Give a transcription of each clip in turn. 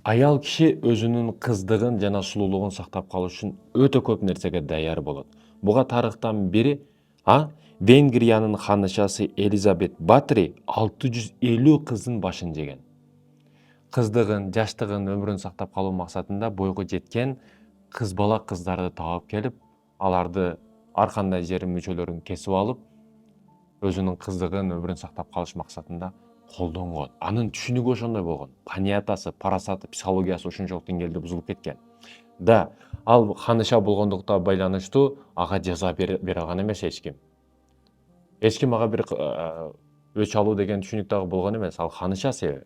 Аял киши өзүнүн кыздыгын жана сулуулугун сактап калыш үчүн өтө көп нерсеге даяр болот. Буга тарыхтан бири Венгриянын ханышасы Элизабет Батори 650 кыздын башын жеген. Кыздыгын, жаштыгын, өмүрүн сактап калуу максатында бойго жеткен кыз бала кыздарды таап келип, аларды ар кандай жери мүчөлөрүн кесип алып, өзүнүн кыздыгын, өмүрүн сактап калыш максатында колдонгон. Анын түшүнүгү ошондой болгон. Паниятасы, парасаты, психологиясы ошончолук деңгээлде бузулуп кеткен. Ал ханыша болгондукка байланыштуу ага жаза бере алган эмес эч ким. Эч ким ага бир өч алуу деген түшүнүк дагы болгон эмес. Ал ханыша себеби.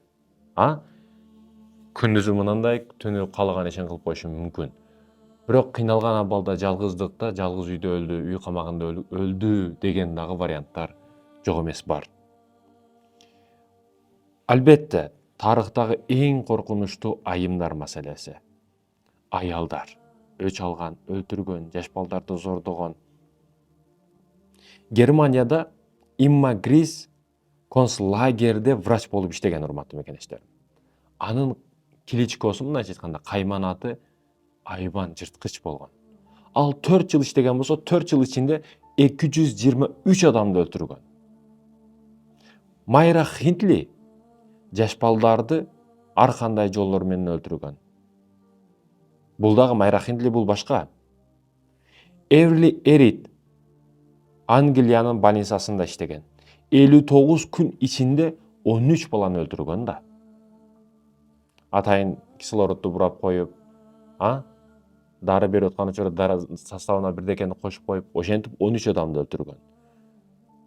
Күндүзү мынандай, түнү каалаган ишин кылып коюшу мүмкүн. Бирок кыйналган абалда, жалгыздыкта, жалгыз үйдө өлдү, үй камагында өлдү деген дагы варианттар жок эмес бар. Албетте, тарыхтагы эң коркунучтуу айымдар маселеси. Аялдар өч алган, өлтүргөн, жаш балдарды зордогон. Германияда Имма Грис концлагерде врач болуп иштеген, урматтуу мекенештер. Анын кличкосу, мындайча айтканда, кайман аты айбан жырткыч болгон. Ал 4 жыл иштеген болсо, 4 жыл ичинде 223 адамды өлтүргөн. Майра Хинтли жаш балдарды ар кандай жолдор менен өлтүргөн. Бул дагы Майра Хинтли, бул башка. Эвли Эрит Англиянын больницасында иштеген. 59 күн ичинде 13 баланы өлтүргөн да. Атайын кислородду бурап коюп, дары берип аткан учурда дары составына бирдекени кошуп коюп, ошентип 13 адамды өлтүргөн.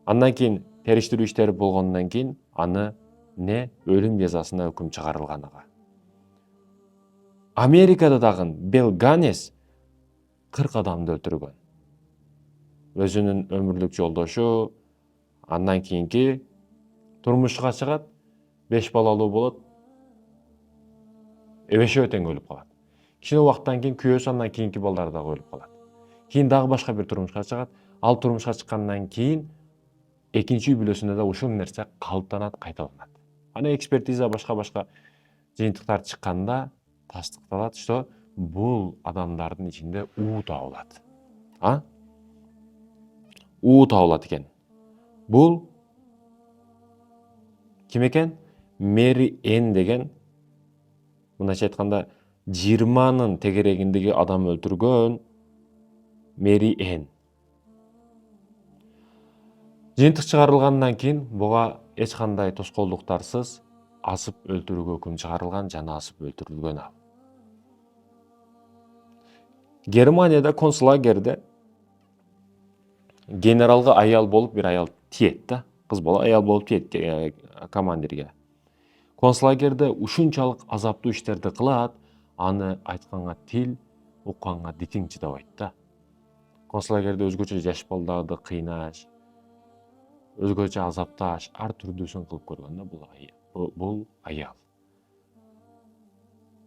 Андан кийин териштирүү иштери болгондон кийин аны өлүм жазасына өкүм чыгарылган ага. Америкада дагы Белл Ганес 40 адамды өлтүргөн. Өзүнүн өмүрлүк жолдошу, андан кийинки турмушка чыгат, 5 балалуу болот, эбешөө тең өлүп калат. Кичине убакыттан кийин күйөөсү, андан кийинки балдары дагы өлүп калат. Кийин дагы башка бир турмушка чыгат. Ал турмушка чыккандан кийин экинчи үй бүлөсүндө да ушул нерсе калыптанат, кайталанат. Аны экспертиза башка жыйынтыктар чыкканда тастыкталат, что бул адамдардын ичинде уу табылат. Уу табылат экен. Бул ким экен? Мэри Энн деген, мындайча айтканда, 20нын тегерегиндеги адам өлтүргөн Мэри Энн. Жыйынтык чыгарылгандан кийин буга эч кандай тоскоолдуктарсыз асып өлтүрүүгө өкүм чыгарылган жана асып өлтүрүлгөн ал. Германияда концлагерде генералга аял болуп бир аял тиет да. Кыз бала аял болуп тиет командирге. Концлагерде ушунчалык азаптуу иштерди кылат, аны айтканга тил, укканга дитиң чыдабайт да. Концлагерде өзгөчө жаш балдарды кыйнаш, өзгөчө азапташ, ар түрдүүсүн кылып көргөн да бул аял.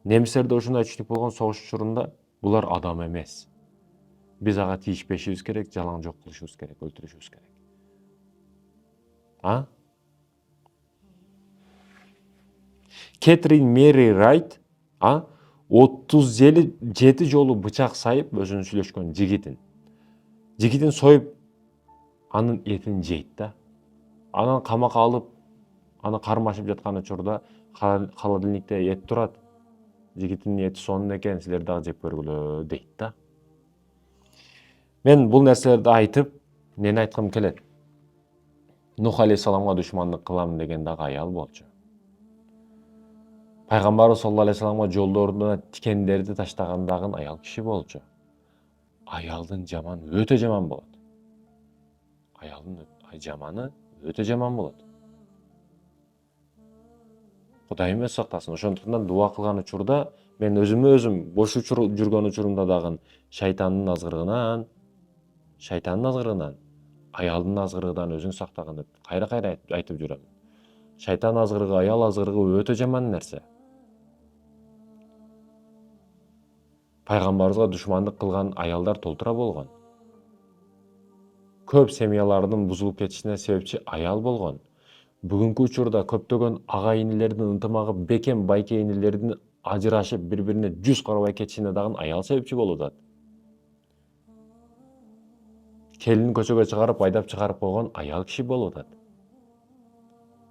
Немистерде ушундай түшүнүк болгон, согуш учурунда булар адам эмес. Биз ага тийишпешибиз керек, жалаң жок кылышыбыз керек, өлтүрүшүбүз керек. Кэтрин Мэри Райт 37 жолу бычак сайып өзүнүн сүйлөшкөн жигитин союп, анын этин жейт да. Анан камакка алып, аны кармашып жаткан учурда холодильникте эт турат. Жигитинин эти сонун экен, силер дагы жеп көргүлө дейт да. Мен бул нерселерди айтып, эмнени айткым келет? Нух алейхисаламга душмандык кылам деген дагы аял болчу. Пайгамбарыбыз саллаллаху алейхи вассаламга жолдоруна тикендерди таштаган дагы аял киши болчу. Аялдын жаманы өтө жаман болот. Аялдын жаманы өтө жаман болот. Кудайым өзү сактасын. Ошондуктан дуа кылган учурда мен өзүм бош жүргөн учурумда дагы шайтандын азгырыгынан, аялдын азгырыгынан өзүң сактагын деп кайра айтып жүрөм. Шайтан азгырыгы, аял азгырыгы өтө жаман нерсе. Пайгамбарыбызга душмандык кылган аялдар толтура болгон. Көп семьялардын бузулуп кетишине себепчи аял болгон. Бүгүнкү учурда көптөгөн ага инилердин ынтымагы бекем байке инилердин ажырашып бири-бирине жүз карабай кетишине дагы аял себепчи болуп атат. Келин көчөгө чыгарып, айдап чыгарып койгон аял киши болуп атат.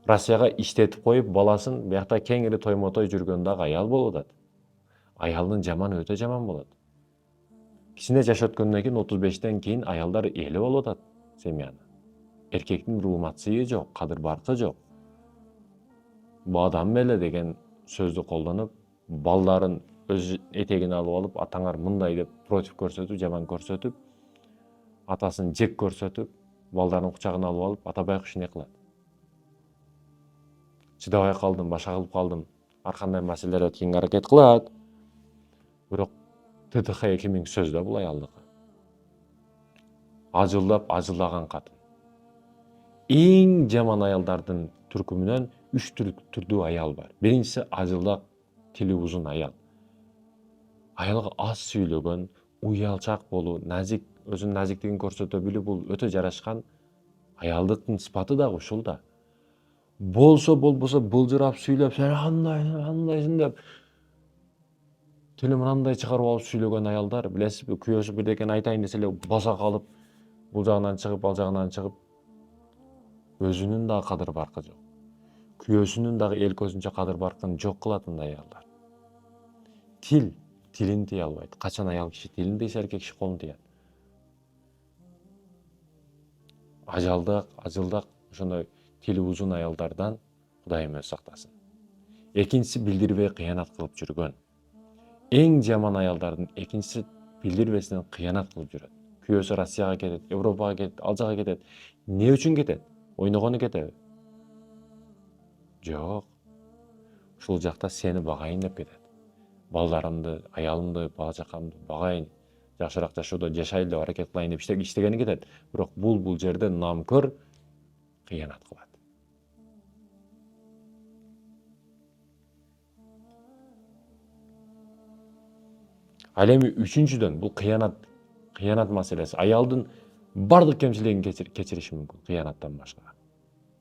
Россияга иштетип коюп, баласын биякта кеңири тоймотой жүргөн дагы аял болуп атат. Аялдын жаманы өтө жаман болот. Кичине жаш өткөндөн кийин 35тен кийин аялдар эли болуп атат семьяны. Эркектин рууmatсызы жок, кадыр-баркы жок. Бу адам беле деген сөздү колдонуп, балдарын өз этегине алып алып, атаңар мындай деп против көрсөтүп, жаман көрсөтүп, атасын жек көрсөтүп, балдарын кучагына алып алып, ата байкуш эмне кылат? Чыдабай калдым, башка кылып калдым. Ар кандай маселелер өткөнгө аракет кылат. Бирок ТТХ 2000 сөз да бул аялдыкы. Ажылдаган катын. Эң жаман аялдардын түркүмүнөн 3 түрдүү аял бар. Биринчиси ажылдак, тили узун аял. Аялга аз сүйлөгөн, уялчак болуу, назик, өзүнүн назиктигин көрсөтө билүү бул өтө жарашкан аялдыктын сыпаты дагы ушул да. Болбосо былжырап сүйлөп, сен андайсың деп тили мынандай чыгарып алып сүйлөгөн аялдар, билесизби, күйөөсү бирдекени айтайын десе эле баса калып, бул жагынан чыгып, ал жагынан чыгып, өзүнүн дагы кадыр-баркы жок. Күйөөсүнүн дагы эл көзүнчө кадыр-баркын жок кылат мындай аялдар. Тилин тие албайт. Качан аял киши тилин тийсе, эркек киши колун тиет. Ажылдак, ошондой тили узун аялдардан Кудайым өзү сактасын. Экинчиси билдирбей кыянат кылып жүргөн. Эң жаман аялдардын экинчиси билдирбестен кыянат кылып жүрөт. Күйөөсү Россияга кетет, Европага кетет, ал жака кетет. Не үчүн кетет? Ойногону кетеби? Жок. Ушул жакта сени багайын деп кетет. Балдарымды, аялымды, бала чакамды багайын, жакшыраак жашоодо жашайлы деп аракет кылайын деп иштегени кетет. Бирок бул жерде намкөр кыянат кылат. Ал эми үчүнчүдөн бул кыянат маселеси. Аялдын бардык кемчилигин кечириши мүмкүн кыянаттан башка.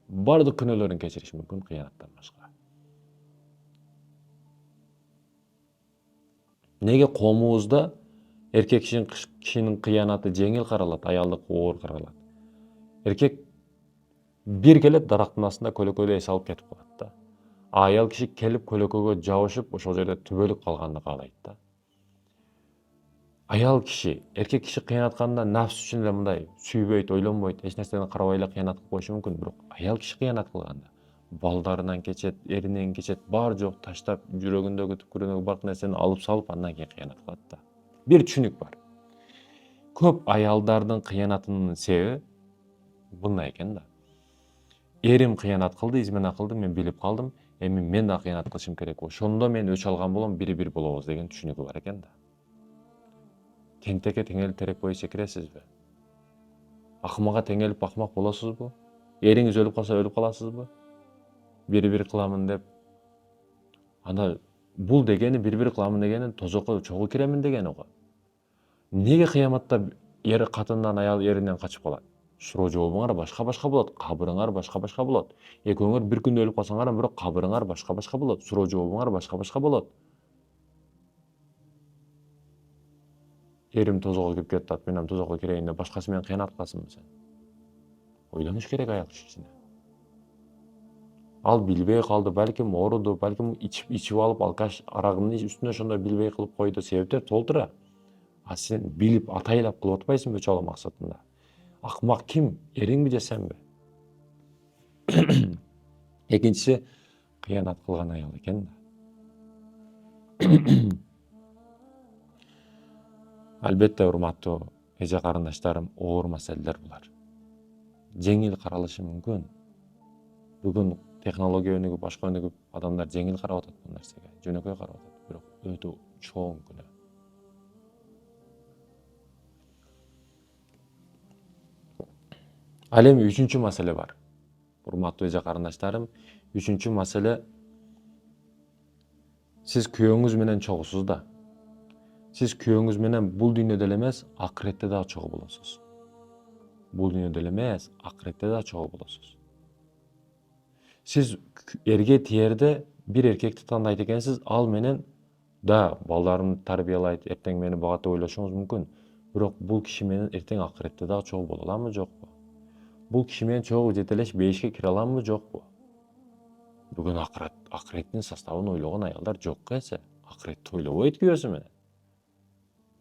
Бардык күнөөлөрүн кечириши мүмкүн кыянаттан башка. Неге коомубузда эркек кишинин кыянаты жеңил каралат, аялдык оор каралат? Эркек бир келет дарактын астында көлөкөдө эс алып кетип калат да. Аял киши келип көлөкөгө жабышып, ошол жерде түбөлүк калганды каалайт да. Аял киши, эркек киши кыянатканда нафс үчүн эле мындай сүйбөйт, ойлонбойт, эч нерсени карабай эле кыянат кылып коюшу мүмкүн. Бирок аял киши кыянат кылганда балдарынан кечет, эринен кечет, бар жок таштап, жүрөгүндөгү түкүрүндөгү бар нерсени алып салып, андан кийин кыянат кылат да. Бир түшүнүк бар. Көп аялдардын кыянатынын себеби мындай экен да. Эрим кыянат кылды, измена кылды, мен билип калдым, эми мен да кыянат кылышым керек. Ошондо мен өч алган болом, бири-бир болобуз деген түшүнүгү бар экен да. Теңтекке теңелип терек бою секиресизби? Акмакка теңелип акмак болосузбу? Эриңиз өлүп калса өлүп каласызбы? Бири-бир кыламын деп. Анда бул дегени бири-бир кыламын дегени тозокко чогуу киремин дегени го. Неге кыяматта эр катындан, аял эринен качып калат? Суроо жообуңар башка болот, кабырыңар башка болот. Экөөңөр бир күндө өлүп калсаңар, бирок кабырыңар башка болот, суроо жообуңар башка болот. Эрим тозокко кирип кетет, мен тозокко кирейин деп башкасы менен кыянат кыласыңбы сен? Ойлонуш керек аял кишисине. Ал билбей калды, балким ооруду, балким ичип алып алкаш арагынын үстүнө ошондой билбей кылып койду, себептер толтура. А сен билип атайлап кылып атпайсыңбы өч алуу максатында? Акмак ким? Эриңби же сенби? Экинчиси кыянат кылган аял экен да. Албетте, урматтуу эже карындаштарым, оор маселелер булар. Жеңил каралышы мүмкүн. Бүгүн технология өнүгүп, башка өнүгүп, адамдар жеңил карап атат бул нерсеге, жөнөкөй карап атат, бирок өтө чоң күнөө. Ал эми үчүнчү маселе бар. Урматтуу эже карындаштарым, үчүнчү маселе, сиз күйөөңүз менен чогусуз да. Сиз күйөөңүз менен бул дүйнөдө эле эмес, акыретте дагы чогуу болосуз. Бул дүйнөдө эле эмес, акыретте дагы чогуу болосуз. Сиз эрге тиерде бир эркекти тандайт экенсиз, ал менен Да, балдарымды тарбиялайт, эртең мени багат деп ойлошуңуз мүмкүн. Бирок бул киши менен эртең акыретте дагы чогуу боло аламбы, жокпу? Бул киши менен чогуу жетелеш бейишке кире аламбы, жокпу? Бүгүн акыреттин составын ойлогон аялдар жок эсе. Акыретти ойлобойт күйөөсү менен.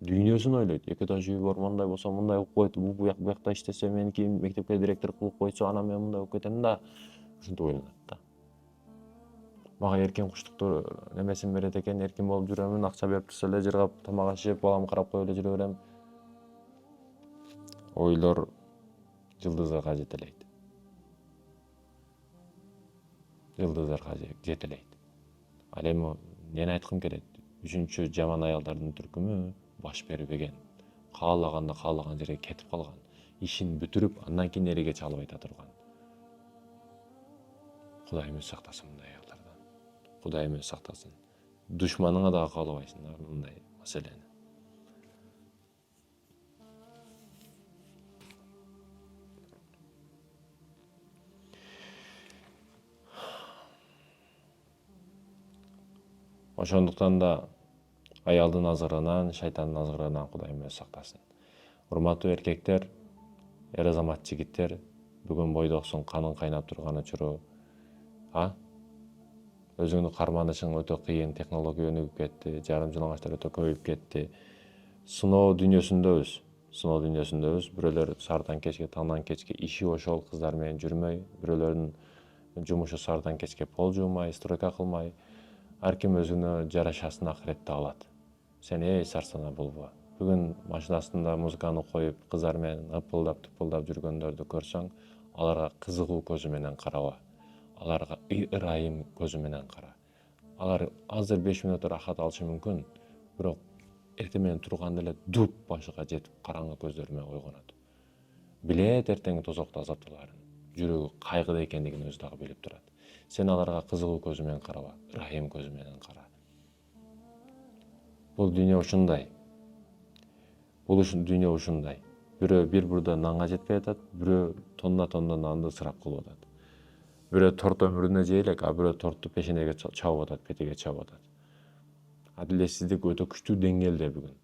Дүйнөсүн ойлойт. Эки этаж үй бар, мындай болсо мындай кылып койт, бул жакта иштесе мени кийин мектепке директор кылып койсо, анан мен мындай болуп кетем да. Ушинтип ойлонот да. Мага эркин куштукту немесин берет экен, эркин болуп жүрөмүн, акча берип турса эле жыргап тамак аш жеп, баламды карап коюп эле жүрө берем. Ойлор жылдыздарга жетелейт. Жылдыздарга жетелейт. Ал эми эмнени айткым келет? Үчүнчү жаман аялдардын түркүмү баш бербеген. Каалаганда каалаган жерге кетип калган. Ишин бүтүрүп, андан кийин эриге чалып айта турган. Кудайым өзү сактасын мындай аялдардан. Кудайым өзү сактасын. Душманыңа дагы каалабайсың мындай маселени. Ошондуктан да аялдын азгырынан, шайтандын азгырынан Кудайым өзү сактасын. Урматтуу эркектер, эр азамат жигиттер, бүгүн бойдоксуң, каның кайнап турган учуру, өзүңдү карманышың өтө кыйын, технология өнүгүп кетти, жарым жалаңачтар өтө көбөйүп кетти. Сыноо дүйнөсүндөбүз. Бирөөлөр саардан кечке, таңдан кечке иши ошол кыздар менен жүрмөй, бирөөлөрдүн жумушу саардан кечке пол жуумай, стройка кылмай, ар ким өзүнө жарашасын акыретте алат. Сен сарсана болбо. Бүгүн машинасында музыканы коюп, кыздар менен ыпылдап жүргөндөрдү көрсөң, аларга кызыгуу көзү менен караба. Аларга ырайым көзү менен кара. Алар азыр 5 мүнөт рахат алышы мүмкүн, бирок эртең менен турганда эле дуп башыга жетип караңгы көздөрү менен ойгонот. Билет эртең тозокто азапталарын, жүрөгү кайгыда экендигин өзү дагы билип турат. Сен аларга кызыгуу көзү менен караба, ырайым көзү менен кара. Бул дүйнө ушундай. Дүйнө ушундай. Бирөө бир бурда нанга жетпей атат, бирөө тонна нанды ысырап кылып атат. Бирөө торт өмүрүнө жей элек, а бирөө торту пешенеге чабып атат, петиге чабып атат. Адилетсиздик өтө күчтүү деңгээлде бүгүн.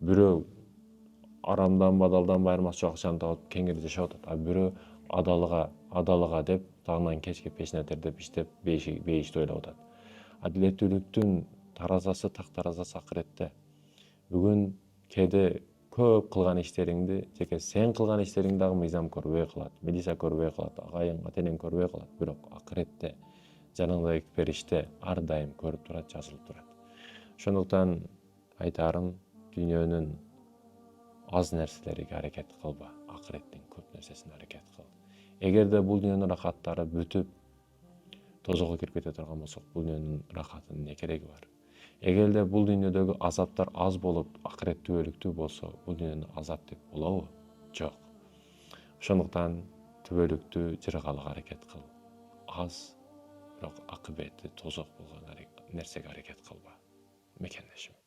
Бирөө арамдан, бадалдан байырмасы жок акчаны таап кеңири жашап атат, а бирөө адалыга деп таңдан кечке пешине тердеп иштеп бейишти ойлоп атат. Адилеттүүлүктүн таразасы, так таразасы акыретте. Бүгүн кээде көп кылган иштериңди, жеке сен кылган иштериңди дагы мыйзам көрбөй калат, милиция көрбөй калат, агайың, ата-энең көрбөй калат, бирок акыретте жаныңдагы периште ар дайым көрүп турат, жазылып турат. Ошондуктан айтарым, дүйнөнүн аз нерселериге аракет кылба, акыреттин көп нерсесине аракет кыл. Эгерде бул дүйнөнүн рахаттары бүтүп, тозокко кирип кете турган болсок, бул дүйнөнүн рахатынын эмне кереги бар? Эгерде бул дүйнөдөгү азаптар аз болуп, акырет түбөлүктүү болсо, бул дүйнөнү азап деп болобу? Жок. Ошондуктан түбөлүктүү жыргалага аракет кыл. Аз, бирок акыбети тозок болгон нерсеге аракет кылба. Мекендешим.